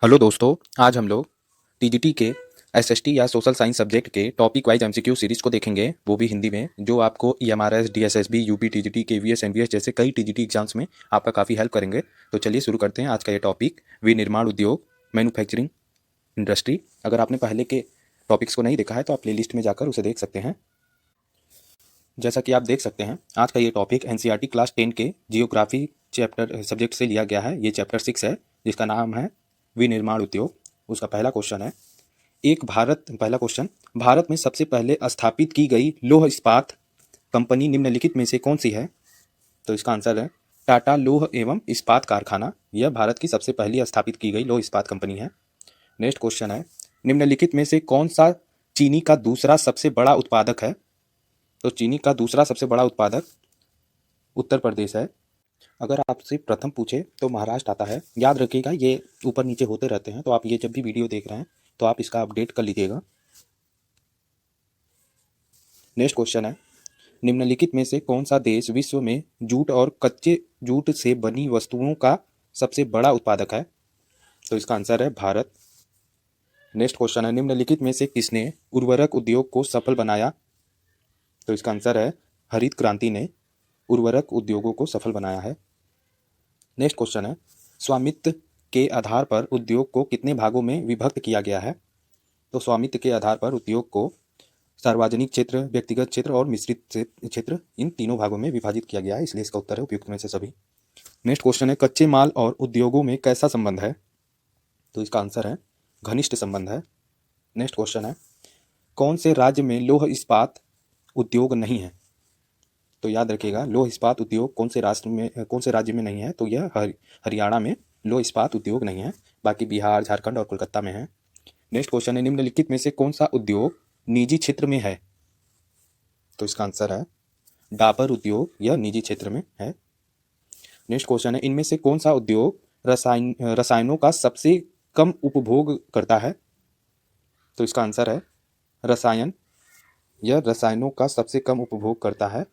Hello दोस्तों, आज हम लोग टीजीटी के एसएसटी या सोशल साइंस सब्जेक्ट के टॉपिक वाइज एमसीक्यू सीरीज को देखेंगे, वो भी हिंदी में, जो आपको EMRS, DSSB, UP TGT, KVS, NVS जैसे कई टीजीटी एग्जाम्स में आपका काफ़ी हेल्प करेंगे। तो चलिए शुरू करते हैं आज का ये टॉपिक, विनिर्माण उद्योग, मैन्युफैक्चरिंग इंडस्ट्री। अगर आपने पहले के टॉपिक्स को नहीं देखा है तो आप प्लेलिस्ट में जाकर उसे देख सकते हैं। जैसा कि आप देख सकते हैं, आज का ये टॉपिक एनसीईआरटी क्लास 10 के जियोग्राफी चैप्टर सब्जेक्ट से लिया गया है। ये चैप्टर 6 है जिसका नाम है विनिर्माण उद्योग। उसका पहला क्वेश्चन है, पहला क्वेश्चन, भारत में सबसे पहले स्थापित की गई लौह इस्पात कंपनी निम्नलिखित में से कौन सी है? तो इसका आंसर है टाटा लौह एवं इस्पात कारखाना। यह भारत की सबसे पहली स्थापित की गई लौह इस्पात कंपनी है। नेक्स्ट क्वेश्चन है, निम्नलिखित में से कौन सा चीनी का दूसरा सबसे बड़ा उत्पादक है? तो चीनी का दूसरा सबसे बड़ा उत्पादक उत्तर प्रदेश है। अगर आपसे प्रथम पूछे तो महाराष्ट्र आता है। याद रखिएगा, ये ऊपर नीचे होते रहते हैं, तो आप ये जब भी वीडियो देख रहे हैं तो आप इसका अपडेट कर लीजिएगा। नेक्स्ट क्वेश्चन है, निम्नलिखित में से कौन सा देश विश्व में जूट और कच्चे जूट से बनी वस्तुओं का सबसे बड़ा उत्पादक है? तो इसका आंसर है भारत। नेक्स्ट क्वेश्चन है, निम्नलिखित में से किसने उर्वरक उद्योग को सफल बनाया? तो इसका आंसर है हरित क्रांति ने उर्वरक उद्योगों को सफल बनाया है। नेक्स्ट क्वेश्चन है, स्वामित्व के आधार पर उद्योग को कितने भागों में विभक्त किया गया है? तो स्वामित्व के आधार पर उद्योग को सार्वजनिक क्षेत्र, व्यक्तिगत क्षेत्र और मिश्रित क्षेत्र, इन तीनों भागों में विभाजित किया गया है, इसलिए इसका उत्तर है उपयुक्त में से सभी। नेक्स्ट क्वेश्चन है, कच्चे माल और उद्योगों में कैसा संबंध है? तो इसका आंसर है घनिष्ठ संबंध है। नेक्स्ट क्वेश्चन है, कौन से राज्य में लौह इस्पात उद्योग नहीं है? तो याद रखिएगा, लौह इस्पात उद्योग कौन से राज्य में नहीं है? तो यह हरियाणा में लौह इस्पात उद्योग नहीं है, बाकी बिहार, झारखंड और कोलकाता में है। नेक्स्ट क्वेश्चन है, निम्नलिखित में से कौन सा उद्योग निजी क्षेत्र में है? तो इसका आंसर है डाबर उद्योग, यह निजी क्षेत्र में है। नेक्स्ट क्वेश्चन है, इनमें से कौन सा उद्योग रसायनों का सबसे कम उपभोग करता है? तो इसका आंसर है रसायन, यह रसायनों का सबसे कम उपभोग करता है।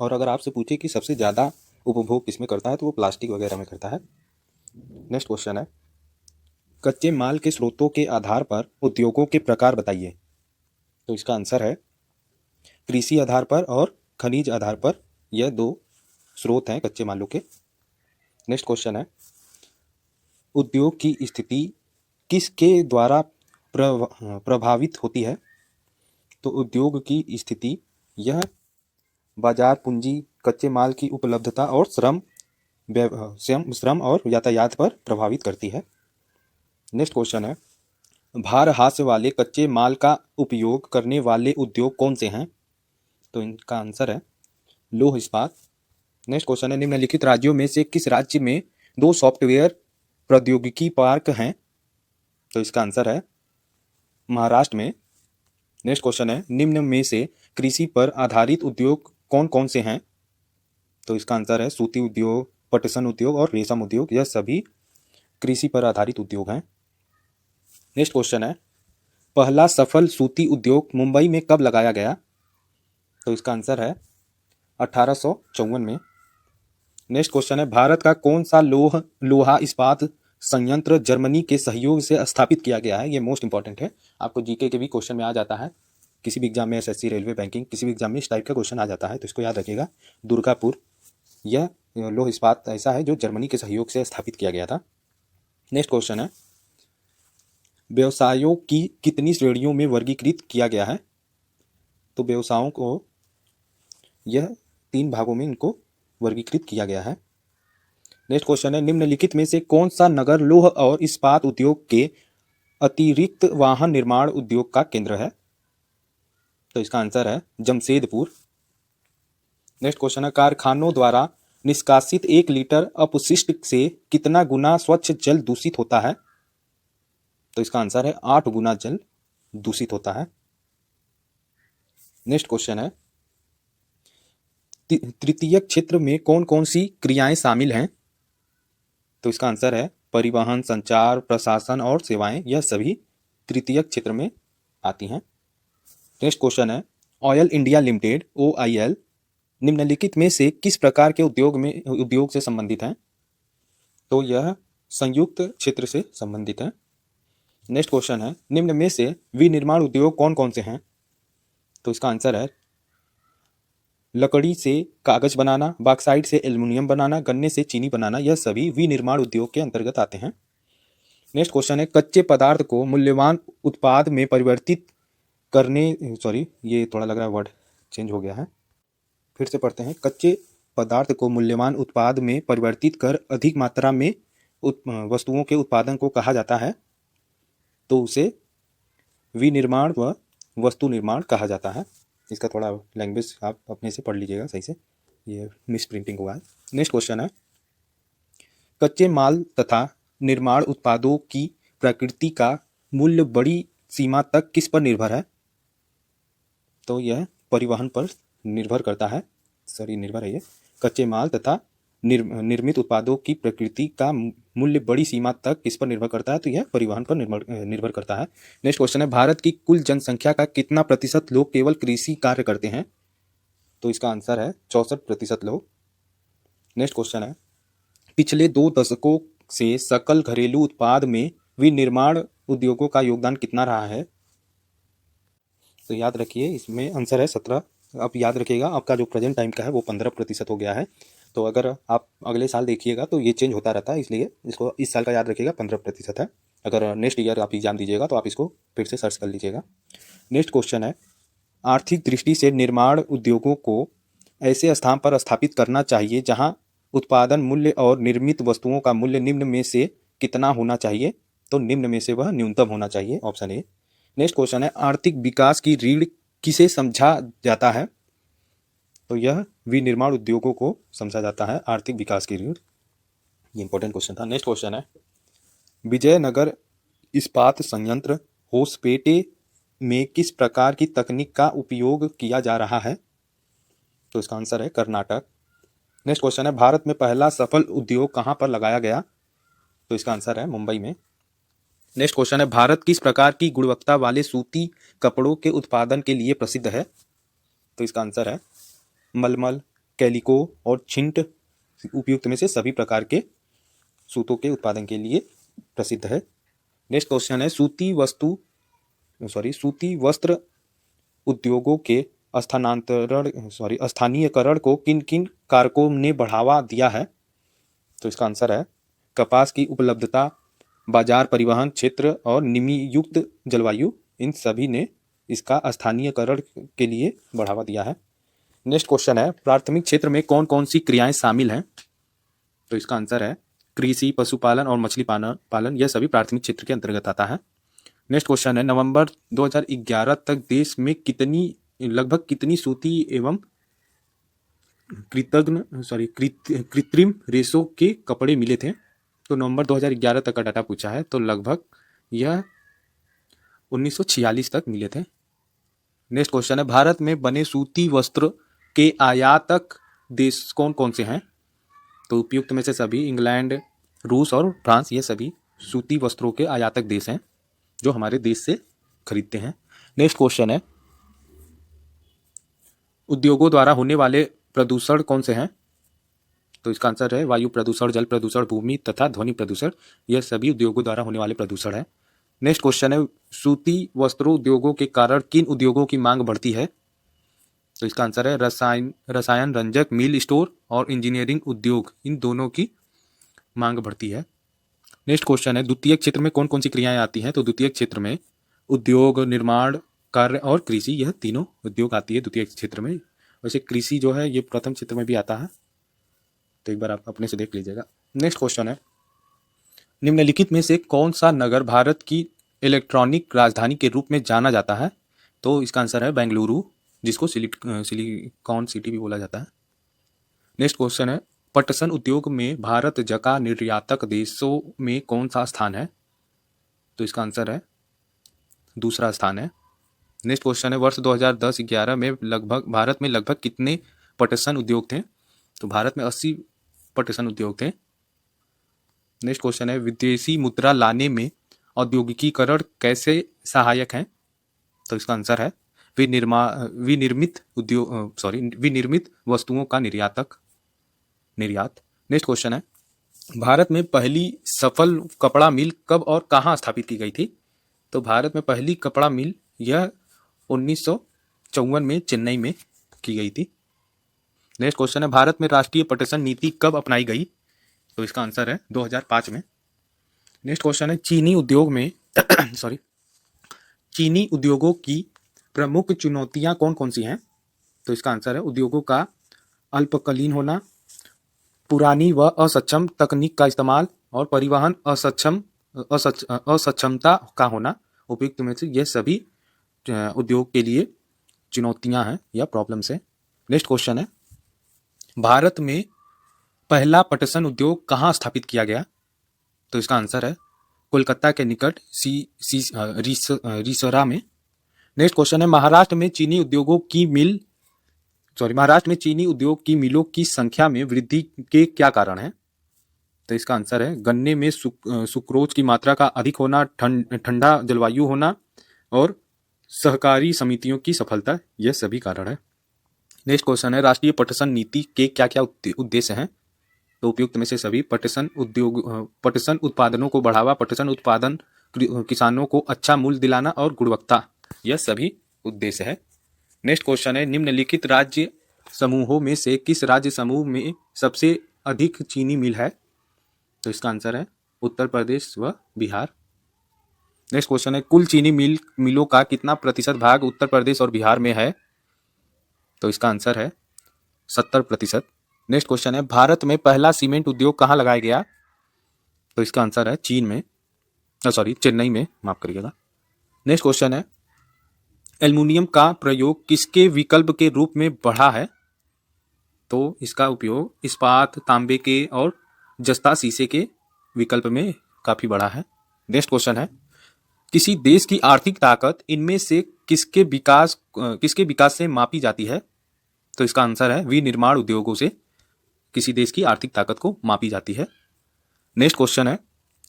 और अगर आपसे पूछे कि सबसे ज़्यादा उपभोग किसमें करता है तो वो प्लास्टिक वगैरह में करता है। नेक्स्ट क्वेश्चन है, कच्चे माल के स्रोतों के आधार पर उद्योगों के प्रकार बताइए। तो इसका आंसर है कृषि आधार पर और खनिज आधार पर, यह दो स्रोत हैं कच्चे मालों के। नेक्स्ट क्वेश्चन है, उद्योग की स्थिति किसके द्वारा प्रभावित होती है? तो उद्योग की स्थिति यह बाजार पूंजी, कच्चे माल की उपलब्धता और श्रम और यातायात पर प्रभावित करती है। नेक्स्ट क्वेश्चन है, भार हास्य वाले कच्चे माल का उपयोग करने वाले उद्योग कौन से हैं? तो इनका आंसर है लौह इस्पात। नेक्स्ट क्वेश्चन है, निम्नलिखित राज्यों में से किस राज्य में 2 सॉफ्टवेयर प्रौद्योगिकी पार्क हैं? तो इसका आंसर है महाराष्ट्र में। नेक्स्ट क्वेश्चन है, निम्न में से कृषि पर आधारित उद्योग कौन कौन से हैं? तो इसका आंसर है सूती उद्योग, पटसन उद्योग और रेशम उद्योग, यह सभी कृषि पर आधारित उद्योग हैं। नेक्स्ट क्वेश्चन है, पहला सफल सूती उद्योग मुंबई में कब लगाया गया? तो इसका आंसर है 1854 में। नेक्स्ट क्वेश्चन है, भारत का कौन सा लोहा इस्पात संयंत्र जर्मनी के सहयोग से स्थापित किया गया है? ये मोस्ट इंपॉर्टेंट है, आपको जीके के भी क्वेश्चन में आ जाता है, किसी भी एग्जाम में, एसएससी, रेलवे, बैंकिंग, किसी भी एग्जाम में इस टाइप का क्वेश्चन आ जाता है, तो इसको याद रखिएगा। दुर्गापुर, यह लौह इस्पात ऐसा है जो जर्मनी के सहयोग से स्थापित किया गया था। नेक्स्ट क्वेश्चन है, व्यवसायों की कितनी श्रेणियों में वर्गीकृत किया गया है? तो व्यवसायों को यह 3 भागों में इनको वर्गीकृत किया गया है। नेक्स्ट क्वेश्चन है, निम्नलिखित में से कौन सा नगर लौह और इस्पात उद्योग के अतिरिक्त वाहन निर्माण उद्योग का केंद्र है? तो इसका आंसर है जमशेदपुर। नेक्स्ट क्वेश्चन है, कारखानों द्वारा निष्कासित 1 लीटर अपशिष्ट से कितना गुना स्वच्छ जल दूषित होता है? तो इसका आंसर है 8 गुना जल दूषित होता है। नेक्स्ट क्वेश्चन है, तृतीयक क्षेत्र में कौन कौन सी क्रियाएं शामिल हैं? तो इसका आंसर है परिवहन, संचार, प्रशासन और सेवाएं, यह सभी तृतीयक क्षेत्र में आती हैं। नेक्स्ट क्वेश्चन है, ऑयल इंडिया लिमिटेड OIL निम्नलिखित में से किस प्रकार के उद्योग से संबंधित है? तो यह संयुक्त क्षेत्र से संबंधित है। नेक्स्ट क्वेश्चन है, निम्न में से विनिर्माण उद्योग कौन कौन से हैं? तो इसका आंसर है लकड़ी से कागज बनाना, बॉक्साइट से एल्युमिनियम बनाना, गन्ने से चीनी बनाना, यह सभी विनिर्माण उद्योग के अंतर्गत आते हैं। नेक्स्ट क्वेश्चन है, कच्चे पदार्थ को मूल्यवान उत्पाद में परिवर्तित करने, सॉरी ये थोड़ा लग रहा है वर्ड चेंज हो गया है, फिर से पढ़ते हैं। कच्चे पदार्थ को मूल्यवान उत्पाद में परिवर्तित कर अधिक मात्रा में वस्तुओं के उत्पादन को कहा जाता है, तो उसे विनिर्माण व वस्तु निर्माण कहा जाता है। इसका थोड़ा लैंग्वेज आप अपने से पढ़ लीजिएगा सही से, ये मिस प्रिंटिंग हुआ है। नेक्स्ट क्वेश्चन है, कच्चे माल तथा निर्माण उत्पादों की प्रकृति का मूल्य बड़ी सीमा तक किस पर निर्भर है? तो यह परिवहन पर निर्भर करता है, निर्भर है ये। कच्चे माल तथा निर्मित उत्पादों की प्रकृति का मूल्य बड़ी सीमा तक किस पर निर्भर करता है? तो यह परिवहन पर निर्भर करता है। नेक्स्ट क्वेश्चन है, भारत की कुल जनसंख्या का कितना प्रतिशत लोग केवल कृषि कार्य करते हैं? तो इसका आंसर है 64% लोग। नेक्स्ट क्वेश्चन है, पिछले 2 दशकों से सकल घरेलू उत्पाद में विनिर्माण उद्योगों का योगदान कितना रहा है? तो याद रखिए इसमें आंसर है 17। आप याद रखिएगा आपका जो प्रेजेंट टाइम का है वो 15% हो गया है। तो अगर आप अगले साल देखिएगा तो ये चेंज होता रहता है, इसलिए इसको इस साल का याद रखिएगा 15% है। अगर नेक्स्ट ईयर आप एग्जाम दीजिएगा तो आप इसको फिर से सर्च कर लीजिएगा। नेक्स्ट क्वेश्चन है, आर्थिक दृष्टि से निर्माण उद्योगों को ऐसे स्थान पर स्थापित करना चाहिए जहां उत्पादन मूल्य और निर्मित वस्तुओं का मूल्य निम्न में से कितना होना चाहिए? तो निम्न में से वह न्यूनतम होना चाहिए, ऑप्शन ए। नेक्स्ट क्वेश्चन है, आर्थिक विकास की रीढ़ किसे समझा जाता है? तो यह विनिर्माण उद्योगों को समझा जाता है आर्थिक विकास की रीढ़। ये इंपॉर्टेंट क्वेश्चन था। नेक्स्ट क्वेश्चन है, विजयनगर इस्पात संयंत्र होसपेटे में किस प्रकार की तकनीक का उपयोग किया जा रहा है? तो इसका आंसर है कर्नाटक। नेक्स्ट क्वेश्चन है, भारत में पहला सफल उद्योग कहाँ पर लगाया गया? तो इसका आंसर है मुंबई में। नेक्स्ट क्वेश्चन है, भारत किस प्रकार की गुणवत्ता वाले सूती कपड़ों के उत्पादन के लिए प्रसिद्ध है? तो इसका आंसर है मलमल, कैलिको और छिंट उपयुक्त में से सभी प्रकार के सूतों के उत्पादन के लिए प्रसिद्ध है। नेक्स्ट क्वेश्चन है, सूती वस्त्र उद्योगों के स्थानीयकरण को किन किन कारकों ने बढ़ावा दिया है? तो इसका आंसर है कपास की उपलब्धता, बाजार परिवहन क्षेत्र और निमियुक्त जलवायु, इन सभी ने इसका स्थानीयकरण के लिए बढ़ावा दिया है। नेक्स्ट क्वेश्चन है, प्राथमिक क्षेत्र में कौन कौन सी क्रियाएं शामिल हैं? तो इसका आंसर है कृषि, पशुपालन और मछली पालन, यह सभी प्राथमिक क्षेत्र के अंतर्गत आता है। नेक्स्ट क्वेश्चन है, नवंबर 2011 तक देश में लगभग कितनी सूती एवं कृत्रिम रेशों के कपड़े मिले थे? तो नवंबर 2011 तक का डाटा पूछा है, तो लगभग यह 1946 तक मिले थे। नेक्स्ट क्वेश्चन है, भारत में बने सूती वस्त्र के आयातक देश कौन कौन से हैं? तो उपयुक्त में से सभी, इंग्लैंड, रूस और फ्रांस, ये सभी सूती वस्त्रों के आयातक देश हैं जो हमारे देश से खरीदते हैं। नेक्स्ट क्वेश्चन है, उद्योगों द्वारा होने वाले प्रदूषण कौन से हैं? तो इसका आंसर है वायु प्रदूषण, जल प्रदूषण, भूमि तथा ध्वनि प्रदूषण, यह सभी उद्योगों द्वारा होने वाले प्रदूषण है। नेक्स्ट क्वेश्चन है, सूती वस्त्रों उद्योगों के कारण किन उद्योगों की मांग बढ़ती है? तो इसका आंसर है रसायन रंजक, मिल स्टोर और इंजीनियरिंग उद्योग, इन दोनों की मांग बढ़ती है। नेक्स्ट क्वेश्चन है, द्वितीयक क्षेत्र में कौन कौन सी क्रियाएं आती हैं? तो द्वितीयक क्षेत्र में उद्योग, निर्माण कार्य और कृषि, यह तीनों उद्योग आती है द्वितीयक क्षेत्र में। वैसे कृषि जो है ये प्रथम क्षेत्र में भी आता है, तो एक बार आप अपने से देख लीजिएगा। नेक्स्ट क्वेश्चन है, निम्नलिखित में से कौन सा नगर भारत की इलेक्ट्रॉनिक राजधानी के रूप में जाना जाता है? तो इसका आंसर है बेंगलुरु, जिसको सिलिकॉन सिटी भी बोला जाता है। नेक्स्ट क्वेश्चन है, पटसन उद्योग में भारत जका निर्यातक देशों में कौन सा स्थान है? तो इसका आंसर है दूसरा स्थान है। नेक्स्ट क्वेश्चन है, वर्ष 2010-11 में भारत में लगभग कितने पटसन उद्योग थे? तो भारत में 80 पटसन उद्योग थे। नेक्स्ट क्वेश्चन है, विदेशी मुद्रा लाने में औद्योगिकीकरण कैसे सहायक है? तो इसका आंसर है विनिर्मित वस्तुओं का निर्यात। नेक्स्ट क्वेश्चन है, भारत में पहली सफल कपड़ा मिल कब और कहाँ स्थापित की गई थी? तो भारत में पहली कपड़ा मिल यह 1954 में चेन्नई में की गई थी। नेक्स्ट क्वेश्चन है, भारत में राष्ट्रीय पटसन नीति कब अपनाई गई? तो इसका आंसर है 2005 में। नेक्स्ट क्वेश्चन है, चीनी उद्योग में सॉरी चीनी उद्योगों की प्रमुख चुनौतियां कौन कौन सी हैं? तो इसका आंसर है उद्योगों का अल्पकालीन होना, पुरानी व असक्षम तकनीक का इस्तेमाल और परिवहन असक्षमता का होना। उपयुक्त में से ये सभी उद्योग के लिए चुनौतियां हैं या प्रॉब्लम्स हैं। नेक्स्ट क्वेश्चन है, भारत में पहला पटसन उद्योग कहाँ स्थापित किया गया? तो इसका आंसर है कोलकाता के निकट रिसरा में। नेक्स्ट क्वेश्चन है, महाराष्ट्र में चीनी उद्योग की मिलों की संख्या में वृद्धि के क्या कारण है? तो इसका आंसर है गन्ने में सुक्रोज की मात्रा का अधिक होना, ठंडा जलवायु होना और सहकारी समितियों की सफलता, यह सभी कारण है। नेक्स्ट क्वेश्चन है, राष्ट्रीय पटसन नीति के क्या क्या उद्देश्य हैं? तो उपयुक्त में से सभी पटसन उत्पादनों को बढ़ावा, पटसन उत्पादन किसानों को अच्छा मूल्य दिलाना और गुणवत्ता, यह सभी उद्देश्य है। नेक्स्ट क्वेश्चन है, निम्नलिखित राज्य समूहों में से किस राज्य समूह में सबसे अधिक चीनी मिल है? तो इसका आंसर है उत्तर प्रदेश व बिहार। नेक्स्ट क्वेश्चन है, कुल चीनी मिलों का कितना प्रतिशत भाग उत्तर प्रदेश और बिहार में है? तो इसका आंसर है 70%। नेक्स्ट क्वेश्चन है, भारत में पहला सीमेंट उद्योग कहाँ लगाया गया? तो इसका आंसर है चेन्नई में, माफ करिएगा। नेक्स्ट क्वेश्चन है, एल्युमिनियम का प्रयोग किसके विकल्प के रूप में बढ़ा है? तो इसका उपयोग इस्पात, तांबे के और जस्ता शीशे के विकल्प में काफी बढ़ा है। नेक्स्ट क्वेश्चन है, किसी देश की आर्थिक ताकत इनमें से किसके विकास से मापी जाती है? तो इसका आंसर है विनिर्माण उद्योगों से किसी देश की आर्थिक ताकत को मापी जाती है। नेक्स्ट क्वेश्चन है,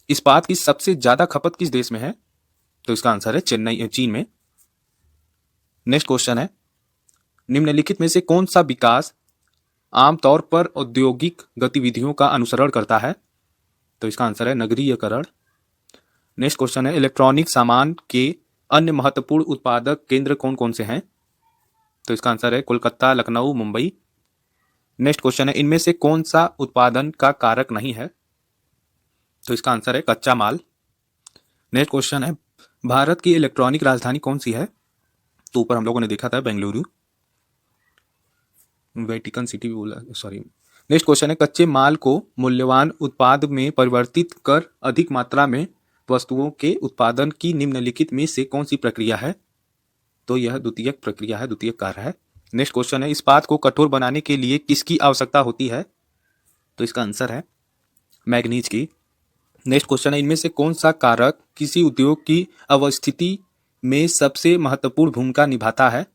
इस्पात की सबसे ज्यादा खपत किस देश में है? तो इसका आंसर है चीन में। नेक्स्ट क्वेश्चन है, निम्नलिखित में से कौन सा विकास आमतौर पर औद्योगिक गतिविधियों का अनुसरण करता है? तो इसका आंसर है नगरीयकरण। नेक्स्ट क्वेश्चन है, इलेक्ट्रॉनिक सामान के अन्य महत्वपूर्ण उत्पादक केंद्र कौन कौन से हैं? तो इसका आंसर है कोलकाता, लखनऊ, मुंबई। नेक्स्ट क्वेश्चन है, इनमें से कौन सा उत्पादन का कारक नहीं है? तो इसका आंसर है कच्चा माल। नेक्स्ट क्वेश्चन है, भारत की इलेक्ट्रॉनिक राजधानी कौन सी है? तो ऊपर हम लोगों ने देखा था बेंगलुरु, वेटिकन सिटी बोला, सॉरी। नेक्स्ट क्वेश्चन है, कच्चे माल को मूल्यवान उत्पाद में परिवर्तित कर अधिक मात्रा में वस्तुओं के उत्पादन की निम्नलिखित में से कौन सी प्रक्रिया है? तो यह द्वितीयक प्रक्रिया है, द्वितीयक कार्य है। नेक्स्ट क्वेश्चन है, इस्पात को कठोर बनाने के लिए किसकी आवश्यकता होती है? तो इसका आंसर है मैग्नीज की। नेक्स्ट क्वेश्चन है, इनमें से कौन सा कारक किसी उद्योग की अवस्थिति में सबसे महत्वपूर्ण भूमिका निभाता है?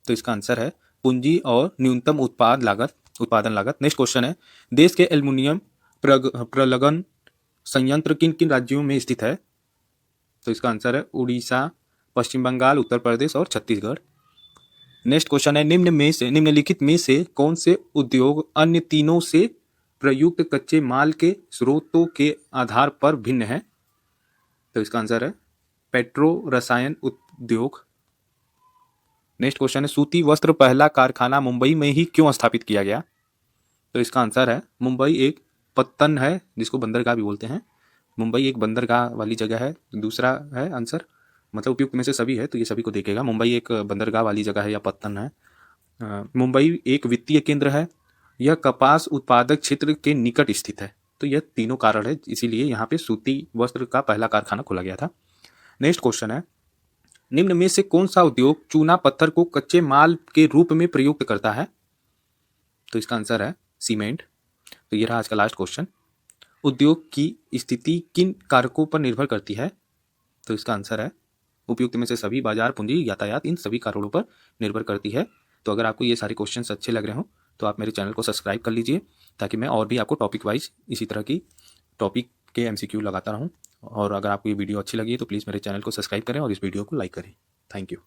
तो इसका आंसर है पूंजी और न्यूनतम उत्पादन लागत। नेक्स्ट क्वेश्चन है, देश के एल्युमिनियम प्रलगन संयंत्र किन किन राज्यों में स्थित है? तो इसका आंसर है उड़ीसा, पश्चिम बंगाल, उत्तर प्रदेश और छत्तीसगढ़। नेक्स्ट क्वेश्चन है, निम्नलिखित में से कौन से उद्योग अन्य तीनों से प्रयुक्त कच्चे माल के स्रोतों के आधार पर भिन्न है? तो इसका आंसर है पेट्रो रसायन उद्योग। नेक्स्ट क्वेश्चन है, सूती वस्त्र पहला कारखाना मुंबई में ही क्यों स्थापित किया गया? तो इसका आंसर है मुंबई एक पत्तन है जिसको बंदरगाह भी बोलते हैं। मुंबई एक बंदरगाह वाली जगह है। दूसरा है आंसर, मतलब उपयुक्त में से सभी है तो ये सभी को देखेगा। मुंबई एक बंदरगाह वाली जगह है या पत्तन है। मुंबई एक वित्तीय केंद्र है। यह कपास उत्पादक क्षेत्र के निकट स्थित है। तो यह तीनों कारण है, इसीलिए यहाँ पे सूती वस्त्र का पहला कारखाना खोला गया था। नेक्स्ट क्वेश्चन है, निम्न में से कौन सा उद्योग चूना पत्थर को कच्चे माल के रूप में प्रयुक्त करता है? तो इसका आंसर है सीमेंट। तो ये रहा आज का लास्ट क्वेश्चन। उद्योग की स्थिति किन कारकों पर निर्भर करती है? तो इसका आंसर है उपयुक्त में से सभी, बाजार, पूंजी, यातायात, इन सभी कारणों पर निर्भर करती है। तो अगर आपको ये सारे क्वेश्चंस अच्छे लग रहे हो तो आप मेरे चैनल को सब्सक्राइब कर लीजिए, ताकि मैं और भी आपको टॉपिक वाइज इसी तरह की टॉपिक के एमसीक्यू लगाता रहूँ। और अगर आपको ये वीडियो अच्छी लगी है तो प्लीज़ मेरे चैनल को सब्सक्राइब करें और इस वीडियो को लाइक करें। Thank you.